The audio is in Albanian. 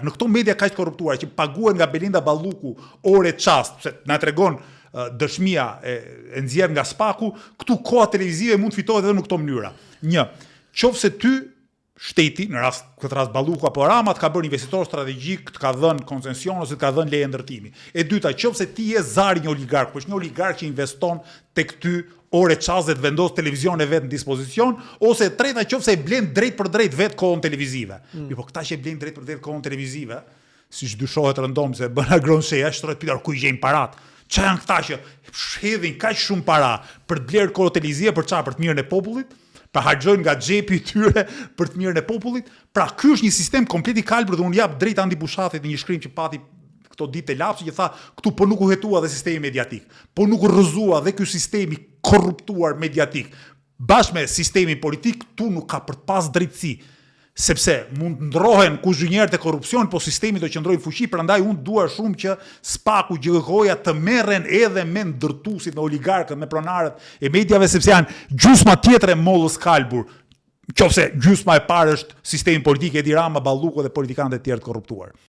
Në këto media kaq korruptuara që paguhen nga Belinda Balluku ore çast, se na tregon dëshmia e nxjerr nga Spaku, këtu koha televizive mund të fitohet edhe në këto mënyra. Një, qofse ty shteti, në këtë rast Balluku apo Rama, të ka bërë investitor strategjik, të ka dhënë koncesion ose të ka dhënë leje ndërtimi. E dyta, qofse ti je zari një oligark, po është një oligark që investon tek ty ore çast dhe të vendos televizion e vet në dispozicion, ose e treta, qofse e blen drejt për drejt vet kohën televizive. Po këta që e blen drejt për drejt kohën televizive, siç dyshohet rëndom se bën agron sheja, shtrohet pyetja ku i gjejnë parat. Çfarë janë këta që shhedhin kaq shumë para për të blerë kohë televizive për çfarë? Për të mirën e popullit? Pra harxojnë nga xhepi i tyre për të mirën e popullit? Pra ky është një sistem komplet i kalbër dhe unë jap drejt Andi Bushatit në një shkrim që pati këto ditë e lapsi që tha këtu po nuk u hetua dhe sistemi mediatik, po nuk u rrëzua dhe ky sistemi korruptuar mediatik. Bashkë me sistemin politik, këtu nuk ka për të pas drejtësi. Sepse mund ndrohen kuzhinierët e korrupsion, po sistemi do qëndrojë fuqi, prandaj unë dua shumë që Spaku, Gjellëkoja të merren edhe me ndërtuesit, me oligarkët, me pronarët e mediave, sepse janë gjysma tjetër e mollës kalbur. Qofse gjysma e parë është sistemi politik, Edi Rama, Balluku dhe politikanët e tjerë të korruptuar.